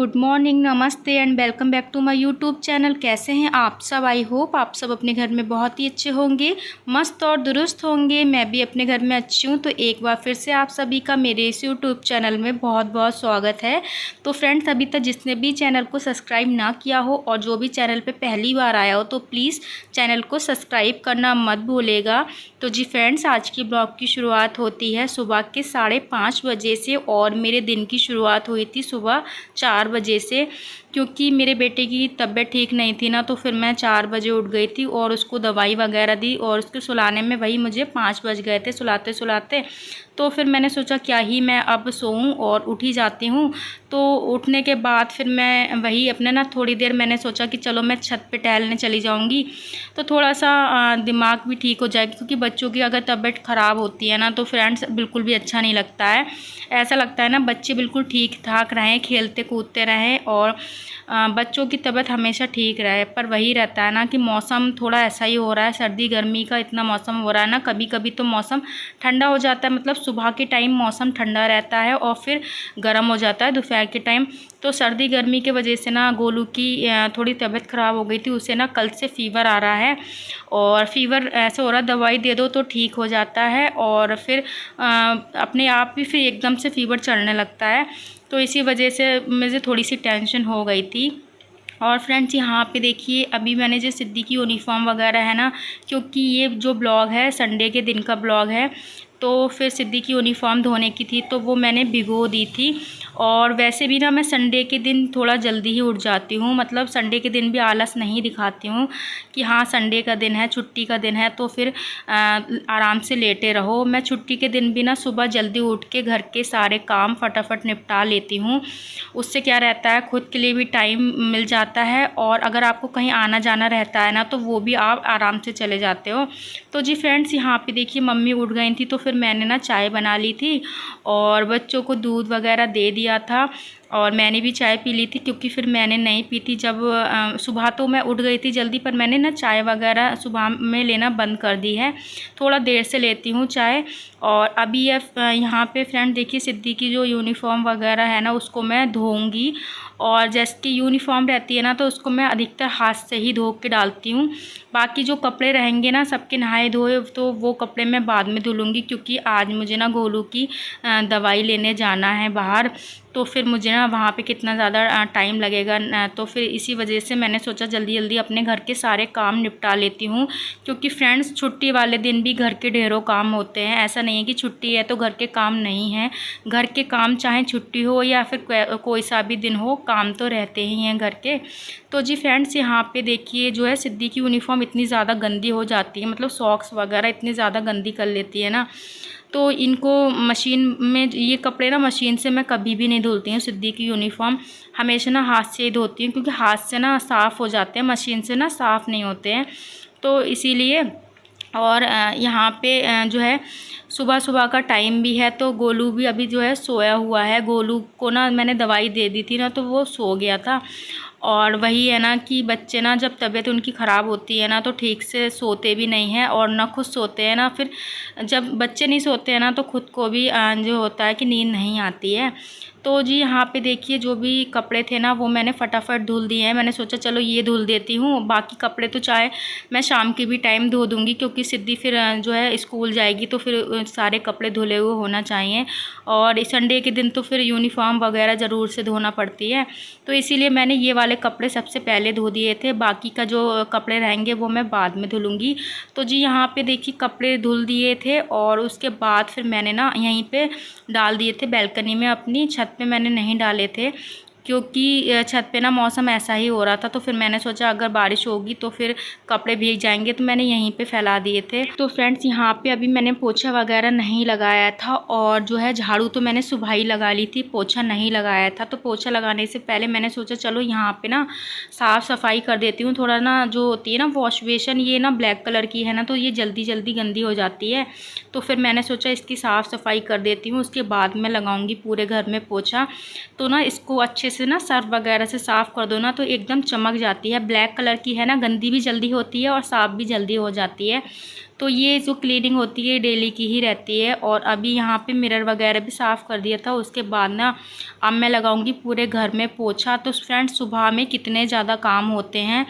Good morning, नमस्ते and welcome back to my YouTube channel. कैसे हैं आप सब? आई होप आप सब अपने घर में बहुत ही अच्छे होंगे, मस्त और दुरुस्त होंगे। मैं भी अपने घर में अच्छी हूँ। तो एक बार फिर से आप सभी का मेरे इस यूट्यूब चैनल में बहुत बहुत स्वागत है। तो फ्रेंड्स, अभी तक जिसने भी चैनल को सब्सक्राइब ना किया हो और जो भी चैनल पर पहली बार आया हो तो प्लीज़ चैनल को सब्सक्राइब करना मत भूलेगा। तो जी फ्रेंड्स, आज की ब्लॉग की शुरुआत होती है सुबह के 5:30 बजे से और मेरे दिन की शुरुआत हुई थी सुबह 4 बजे से, क्योंकि मेरे बेटे की तबीयत ठीक नहीं थी ना, तो फिर मैं 4 बजे उठ गई थी और उसको दवाई वगैरह दी और उसके सुलाने में वही मुझे 5 बज गए थे सुलाते सुलाते। तो फिर मैंने सोचा क्या ही मैं अब सोऊं और उठ ही जाती हूं। तो उठने के बाद फिर मैं वही अपने ना थोड़ी देर मैंने सोचा कि चलो मैं छत पे टहलने चली जाऊंगी, तो थोड़ा सा दिमाग भी ठीक हो जाएगा। क्योंकि बच्चों की अगर तबीयत ख़राब होती है ना तो फ्रेंड्स बिल्कुल भी अच्छा नहीं लगता है। ऐसा लगता है ना बच्चे बिल्कुल ठीक ठाक रहें, खेलते कूदते रहें और बच्चों की तबीयत हमेशा ठीक रहे। पर वही रहता है ना कि मौसम थोड़ा ऐसा ही हो रहा है, सर्दी गर्मी का इतना मौसम हो रहा है ना। कभी कभी तो मौसम ठंडा हो जाता है, मतलब सुबह के टाइम मौसम ठंडा रहता है और फिर गर्म हो जाता है दोपहर के टाइम। तो सर्दी गर्मी के वजह से ना गोलू की थोड़ी तबीयत ख़राब हो गई थी। उसे ना कल से फ़ीवर आ रहा है और फ़ीवर ऐसे हो रहा है दवाई दे दो तो ठीक हो जाता है और फिर अपने आप ही फिर एकदम से फ़ीवर चढ़ने लगता है। तो इसी वजह से मुझे थोड़ी सी टेंशन हो गई थी। और फ्रेंड्स, यहाँ पे देखिए अभी मैंने जो सिद्धि की यूनिफॉर्म वगैरह है ना, क्योंकि ये जो ब्लॉग है संडे के दिन का ब्लॉग है, तो फिर सिद्धि की यूनिफॉर्म धोने की थी तो वो मैंने भिगो दी थी। और वैसे भी ना मैं संडे के दिन थोड़ा जल्दी ही उठ जाती हूँ, मतलब संडे के दिन भी आलस नहीं दिखाती हूँ कि हाँ संडे का दिन है, छुट्टी का दिन है तो फिर आराम से लेटे रहो। मैं छुट्टी के दिन भी ना सुबह जल्दी उठ के घर के सारे काम फटाफट निपटा लेती हूँ। उससे क्या रहता है, खुद के लिए भी टाइम मिल जाता है और अगर आपको कहीं आना जाना रहता है ना तो वो भी आप आराम से चले जाते हो। तो जी फ्रेंड्स, यहाँ पे देखिए मम्मी उठ गई थी तो फिर मैंने ना चाय बना ली थी और बच्चों को दूध वगैरह दे दिया था और मैंने भी चाय पी ली थी। क्योंकि फिर मैंने नहीं पी थी जब सुबह तो मैं उठ गई थी जल्दी, पर मैंने ना चाय वगैरह सुबह में लेना बंद कर दी है, थोड़ा देर से लेती हूँ चाय। और अभी यहाँ पे फ्रेंड देखिए सिद्धि की जो यूनिफॉर्म वगैरह है ना उसको मैं धोऊंगी। और जैसे कि यूनिफॉर्म रहती है ना तो उसको मैं अधिकतर हाथ से ही धो के डालती हूँ। बाकी जो कपड़े रहेंगे ना सबके नहाए धोए तो वो कपड़े मैं बाद में धुलूँगी लूँगी, क्योंकि आज मुझे ना गोलू की दवाई लेने जाना है बाहर। तो फिर मुझे ना वहाँ पे कितना ज़्यादा टाइम लगेगा, तो फिर इसी वजह से मैंने सोचा जल्दी जल्दी अपने घर के सारे काम निपटा लेती हूँ। क्योंकि फ्रेंड्स छुट्टी वाले दिन भी घर के ढेरों काम होते हैं, ऐसा नहीं है कि छुट्टी है तो घर के काम नहीं है। घर के काम चाहे छुट्टी हो या फिर कोई सा भी दिन हो, काम तो रहते ही हैं घर के। तो जी फ्रेंड्स, यहाँ पे देखिए जो है सिद्धि की यूनिफॉर्म इतनी ज़्यादा गंदी हो जाती है, मतलब सॉक्स वगैरह इतनी ज़्यादा गंदी कर लेती है ना, तो इनको मशीन में ये कपड़े ना मशीन से मैं कभी भी नहीं धुलती हूँ। सिद्धि की यूनिफॉर्म हमेशा ना हाथ से ही धोती हूँ, क्योंकि हाथ से ना साफ़ हो जाते हैं, मशीन से ना साफ़ नहीं होते हैं, तो इसीलिए। और यहाँ पे जो है सुबह सुबह का टाइम भी है तो गोलू भी अभी जो है सोया हुआ है। गोलू को ना मैंने दवाई दे दी थी ना तो वो सो गया था। और वही है ना कि बच्चे ना जब तबीयत उनकी ख़राब होती है ना तो ठीक से सोते भी नहीं हैं और ना खुद सोते हैं ना, फिर जब बच्चे नहीं सोते हैं ना तो खुद को भी जो होता है कि नींद नहीं आती है। तो जी यहाँ पे देखिए जो भी कपड़े थे ना वो मैंने फटाफट धुल दिए हैं। मैंने सोचा चलो ये धुल देती हूँ, बाकी कपड़े तो चाहे मैं शाम के भी टाइम धो दूँगी, क्योंकि सिद्धि फिर जो है स्कूल जाएगी तो फिर सारे कपड़े धुले हुए होना चाहिए। और संडे के दिन तो फिर यूनिफॉर्म वगैरह ज़रूर से धोना पड़ती है, तो इसीलिए मैंने ये वाले कपड़े सबसे पहले धो दिए थे। बाकी का जो कपड़े रहेंगे वो मैं बाद में धुलूँगी। तो जी यहाँ पे देखिए कपड़े धुल दिए थे और उसके बाद फिर मैंने ना यहीं पे डाल दिए थे बैल्कनी में, अपनी छत पे मैंने नहीं डाले थे, क्योंकि छत पे ना मौसम ऐसा ही हो रहा था। तो फिर मैंने सोचा अगर बारिश होगी तो फिर कपड़े भीग जाएंगे, तो मैंने यहीं पे फैला दिए थे। तो फ्रेंड्स यहाँ पे अभी मैंने पोछा वगैरह नहीं लगाया था और जो है झाड़ू तो मैंने सुबह ही लगा ली थी, पोछा नहीं लगाया था। तो पोछा लगाने से पहले मैंने सोचा चलो यहाँ पे ना साफ़ सफाई कर देती हूँ। थोड़ा ना जो होती है ना वॉश बेसन, ये ना ब्लैक कलर की है ना तो ये जल्दी जल्दी गंदी हो जाती है, तो फिर मैंने सोचा इसकी साफ़ सफाई कर देती हूँ, उसके बाद मैं लगाऊँगी पूरे घर में पोछा। तो ना इसको अच्छे से ना सर्फ वगैरह से साफ़ कर दो ना तो एकदम चमक जाती है। ब्लैक कलर की है ना, गंदी भी जल्दी होती है और साफ़ भी जल्दी हो जाती है। तो ये जो क्लीनिंग होती है डेली की ही रहती है। और अभी यहाँ पे मिरर वगैरह भी साफ़ कर दिया था। उसके बाद ना अब मैं लगाऊंगी पूरे घर में पोछा। तो फ्रेंड्स सुबह में कितने ज़्यादा काम होते हैं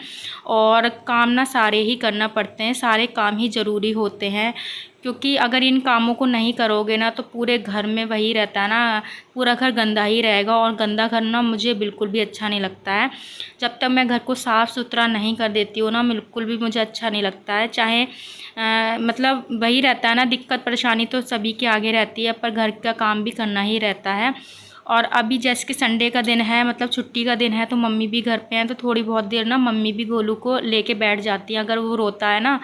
और काम ना सारे ही करना पड़ते हैं, सारे काम ही ज़रूरी होते हैं, क्योंकि अगर इन कामों को नहीं करोगे ना तो पूरे घर में वही रहता है ना, पूरा घर गंदा ही रहेगा। और गंदा घर ना मुझे बिल्कुल भी अच्छा नहीं लगता है। जब तक मैं घर को साफ़ सुथरा नहीं कर देती हूँ ना, बिल्कुल भी मुझे अच्छा नहीं लगता है। चाहे मतलब वही रहता है ना, दिक्कत परेशानी तो सभी के आगे रहती है, पर घर का काम भी करना ही रहता है। और अभी जैसे कि संडे का दिन है, मतलब छुट्टी का दिन है, तो मम्मी भी घर पे हैं, तो थोड़ी बहुत देर ना मम्मी भी गोलू को लेके बैठ जाती हैं। अगर वो रोता है ना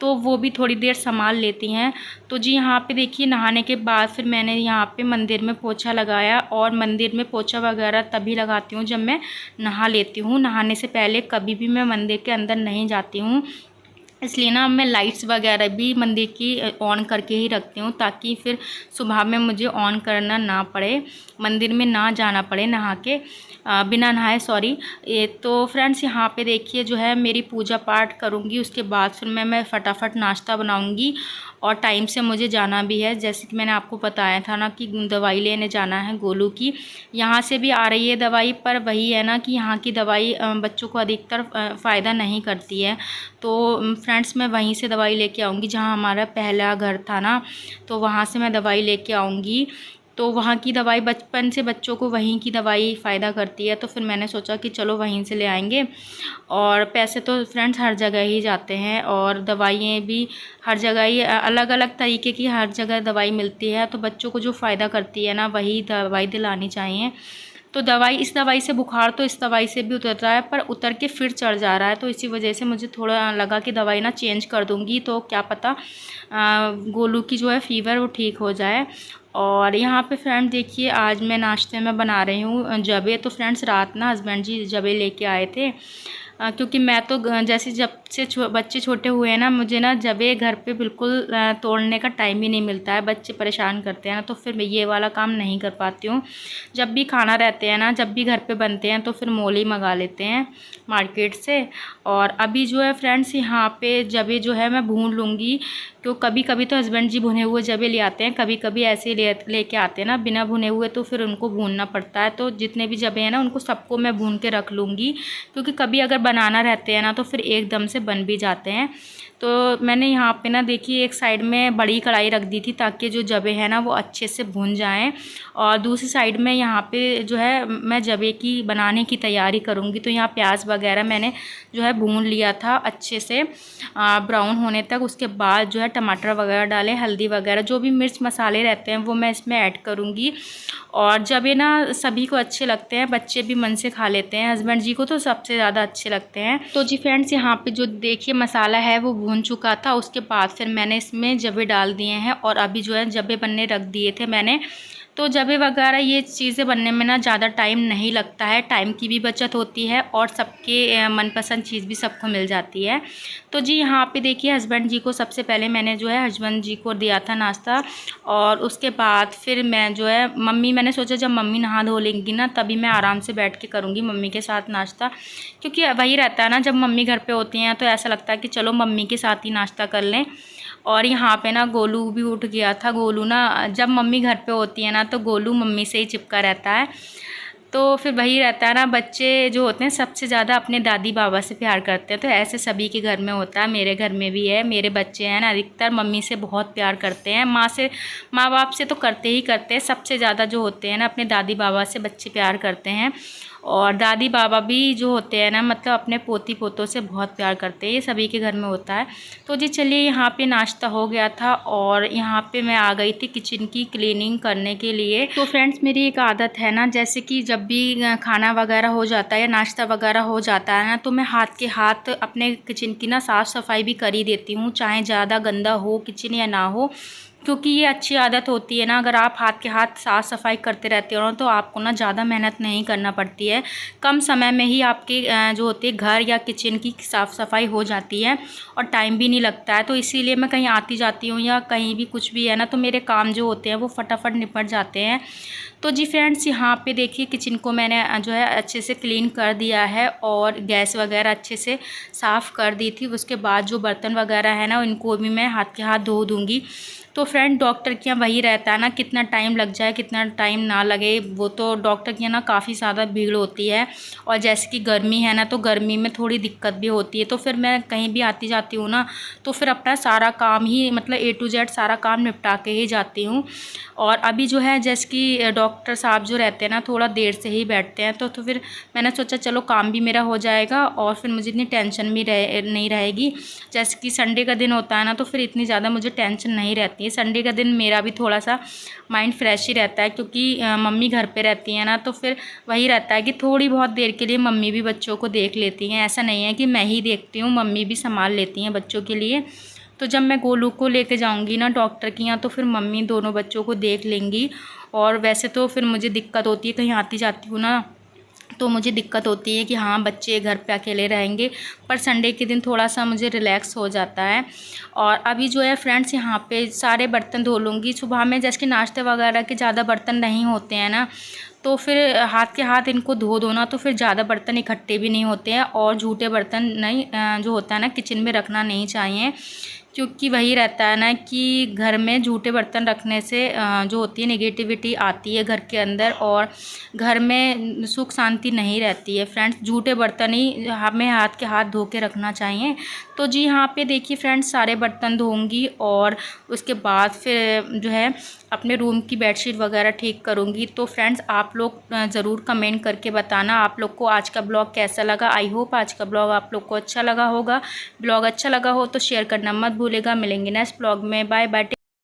तो वो भी थोड़ी देर संभाल लेती हैं। तो जी यहाँ पे देखिए नहाने के बाद फिर मैंने यहाँ पे मंदिर में पोछा लगाया। और मंदिर में पोछा वगैरह तभी लगाती हूँ जब मैं नहा लेती हूँ। नहाने से पहले कभी भी मैं मंदिर के अंदर नहीं जाती हूँ, इसलिए ना मैं लाइट्स वगैरह भी मंदिर की ऑन करके ही रखती हूँ, ताकि फिर सुबह में मुझे ऑन करना ना पड़े, मंदिर में ना जाना पड़े नहा के, बिना नहाए सॉरी। ये तो फ्रेंड्स यहाँ पे देखिए जो है मेरी पूजा पाठ करूँगी, उसके बाद फिर मैं फटाफट नाश्ता बनाऊँगी। और टाइम से मुझे जाना भी है, जैसे कि मैंने आपको बताया था ना कि दवाई लेने जाना है गोलू की। यहाँ से भी आ रही है दवाई, पर वही है ना कि यहाँ की दवाई बच्चों को अधिकतर फ़ायदा नहीं करती है। तो फ्रेंड्स मैं वहीं से दवाई लेके आऊँगी, जहाँ हमारा पहला घर था ना, तो वहाँ से मैं दवाई लेके आऊँगी। तो वहाँ की दवाई बचपन से बच्चों को वहीं की दवाई फ़ायदा करती है, तो फिर मैंने सोचा कि चलो वहीं से ले आएंगे। और पैसे तो फ्रेंड्स हर जगह ही जाते हैं, और दवाइयाँ भी हर जगह ही अलग अलग तरीके की हर जगह दवाई मिलती है। तो बच्चों को जो फ़ायदा करती है ना वही दवाई दिलानी चाहिए। तो दवाई, इस दवाई से बुखार तो इस दवाई से भी उतर रहा है, पर उतर के फिर चढ़ जा रहा है। तो इसी वजह से मुझे थोड़ा लगा कि दवाई ना चेंज कर दूँगी, तो क्या पता गोलू की जो है फ़ीवर वो ठीक हो जाए। और यहाँ पे फ्रेंड देखिए आज मैं नाश्ते में बना रही हूँ जबे। तो फ्रेंड्स रात ना हस्बैंड जी जबे लेके आए थे, क्योंकि मैं तो जैसे जब से बच्चे छोटे हुए हैं ना, मुझे ना जबे घर पे बिल्कुल तोड़ने का टाइम ही नहीं मिलता है, बच्चे परेशान करते हैं ना, तो फिर मैं ये वाला काम नहीं कर पाती हूँ। जब भी खाना रहते हैं ना, जब भी घर पे बनते हैं तो फिर मोल ही मंगा लेते हैं मार्केट से। और अभी जो है फ्रेंड्स यहाँ पे जबे जो है मैं भून लूँगी, तो कभी कभी तो हस्बैंड जी भुने हुए जबे ले आते हैं, कभी कभी ऐसे लेके आते हैं ना बिना भुने हुए, तो फिर उनको भूनना पड़ता है। तो जितने भी जबे हैं ना उनको सबको मैं भून के रख लूँगी, क्योंकि कभी अगर बनाना रहते हैं ना तो फिर एकदम से बन भी जाते हैं। तो मैंने यहाँ पे ना देखिए एक साइड में बड़ी कढ़ाई रख दी थी, ताकि जो जबे हैं ना वो अच्छे से भून जाएं। और दूसरी साइड में यहाँ पे जो है मैं जबे की बनाने की तैयारी करूँगी। तो यहाँ प्याज वगैरह मैंने जो है भून लिया था अच्छे से ब्राउन होने तक। उसके बाद जो है टमाटर वगैरह डाले, हल्दी वगैरह जो भी मिर्च मसाले रहते हैं वो मैं इसमें ऐड करूँगी। और जबे ना सभी को अच्छे लगते हैं, बच्चे भी मन से खा लेते हैं, हस्बैंड जी को तो सबसे ज़्यादा अच्छे लगते हैं। तो जी फ्रेंड्स यहाँ पे जो देखिए मसाला है वो भून चुका था। उसके बाद फिर मैंने इसमें जबे डाल दिए हैं, और अभी जो है जबे बनने रख दिए थे मैंने। तो जबे वगैरह ये चीज़ें बनने में ना ज़्यादा टाइम नहीं लगता है, टाइम की भी बचत होती है, और सबके मनपसंद चीज़ भी सबको मिल जाती है। तो जी यहाँ पे देखिए हस्बैंड जी को सबसे पहले मैंने जो है हस्बैंड जी को दिया था नाश्ता। और उसके बाद फिर मैं जो है मैंने सोचा जब मम्मी नहा धो लेंगी ना तभी मैं आराम से बैठ के करूँगी मम्मी के साथ नाश्ता, क्योंकि वही रहता है ना जब मम्मी घर पे होती हैं तो ऐसा लगता है कि चलो मम्मी के साथ ही नाश्ता कर लें। और यहाँ पे ना गोलू भी उठ गया था। गोलू ना जब मम्मी घर पे होती है ना तो गोलू मम्मी से ही चिपका रहता है। तो फिर वही रहता है ना, बच्चे जो होते हैं सबसे ज़्यादा अपने दादी बाबा से प्यार करते हैं। तो ऐसे सभी के घर में होता है, मेरे घर में भी है। मेरे बच्चे हैं ना अधिकतर मम्मी से बहुत प्यार करते हैं, माँ बाप से तो करते ही करते हैं, सबसे ज़्यादा जो होते हैं ना अपने दादी बाबा से बच्चे प्यार करते हैं। और दादी बाबा भी जो होते हैं ना मतलब अपने पोती पोतों से बहुत प्यार करते हैं, ये सभी के घर में होता है। तो जी चलिए यहाँ पे नाश्ता हो गया था, और यहाँ पे मैं आ गई थी किचन की क्लीनिंग करने के लिए। तो फ्रेंड्स मेरी एक आदत है ना, जैसे कि जब भी खाना वगैरह हो जाता है या नाश्ता वगैरह हो जाता है ना, तो मैं हाथ के हाथ अपने किचन की ना साफ़ सफाई भी कर ही देती हूँ, चाहे ज़्यादा गंदा हो किचन या ना हो, क्योंकि ये अच्छी आदत होती है ना। अगर आप हाथ के हाथ साफ़ सफाई करते रहते हो ना तो आपको ना ज़्यादा मेहनत नहीं करना पड़ती है, कम समय में ही आपके जो होते हैं घर या किचन की साफ़ सफाई हो जाती है, और टाइम भी नहीं लगता है। तो इसीलिए मैं कहीं आती जाती हूँ या कहीं भी कुछ भी है ना, तो मेरे काम जो होते हैं वो फटाफट निपट जाते हैं। तो जी फ्रेंड्स, यहाँ पे देखिए किचन को मैंने जो है अच्छे से क्लीन कर दिया है और गैस वगैरह अच्छे से साफ़ कर दी थी। उसके बाद जो बर्तन वगैरह है ना, इनको भी मैं हाथ के हाथ धो दूँगी। तो फ्रेंड, डॉक्टर के यहाँ वही रहता है ना, कितना टाइम लग जाए कितना टाइम ना लगे, वो तो डॉक्टर के यहाँ ना काफ़ी ज़्यादा भीड़ होती है। और जैसे कि गर्मी है ना, तो गर्मी में थोड़ी दिक्कत भी होती है। तो फिर मैं कहीं भी आती जाती हूँ ना, तो फिर अपना सारा काम ही मतलब A to Z सारा काम निपटा के ही जाती हूँ। और अभी जो है जैसे कि डॉक्टर साहब जो रहते हैं ना, थोड़ा देर से ही बैठते हैं, तो फिर मैंने सोचा चलो काम भी मेरा हो जाएगा और फिर मुझे इतनी टेंशन भी नहीं रहेगी। जैसे कि संडे का दिन होता है ना, तो फिर इतनी ज़्यादा मुझे टेंशन नहीं रहती है। संडे का दिन मेरा भी थोड़ा सा माइंड फ्रेश ही रहता है, क्योंकि मम्मी घर पे रहती हैं ना, तो फिर वही रहता है कि थोड़ी बहुत देर के लिए मम्मी भी बच्चों को देख लेती हैं। ऐसा नहीं है कि मैं ही देखती हूँ, मम्मी भी संभाल लेती हैं बच्चों के लिए। तो जब मैं गोलू को लेके जाऊंगी ना डॉक्टर के यहाँ, तो फिर मम्मी दोनों बच्चों को देख लेंगी। और वैसे तो फिर मुझे दिक्कत होती है, कहीं आती जाती हूँ ना, तो मुझे दिक्कत होती है कि हाँ बच्चे घर पे अकेले रहेंगे, पर संडे के दिन थोड़ा सा मुझे रिलैक्स हो जाता है। और अभी जो है फ्रेंड्स, यहाँ पे सारे बर्तन धो लूँगी। सुबह में जैसे कि नाश्ते वगैरह के ज़्यादा बर्तन नहीं होते हैं ना, तो फिर हाथ के हाथ इनको धो दो ना, तो फिर ज़्यादा बर्तन इकट्ठे भी नहीं होते हैं। और झूठे बर्तन नहीं जो होता है ना किचन में रखना नहीं चाहिए, क्योंकि वही रहता है ना कि घर में झूठे बर्तन रखने से जो होती है नेगेटिविटी आती है घर के अंदर, और घर में सुख शांति नहीं रहती है। फ्रेंड्स, झूठे बर्तन ही हमें हाथ के हाथ धो के रखना चाहिए। तो जी यहाँ पे देखिए फ्रेंड्स, सारे बर्तन धोऊंगी और उसके बाद फिर जो है अपने रूम की बेडशीट वगैरह ठीक करूँगी। तो फ्रेंड्स, आप लोग ज़रूर कमेंट करके बताना आप लोग को आज का ब्लॉग कैसा लगा। आई होप आज का ब्लॉग आप लोग को अच्छा लगा होगा। ब्लॉग अच्छा लगा हो तो शेयर करना मत भूलेगा। मिलेंगे नेक्स्ट ब्लॉग में। Bye bye.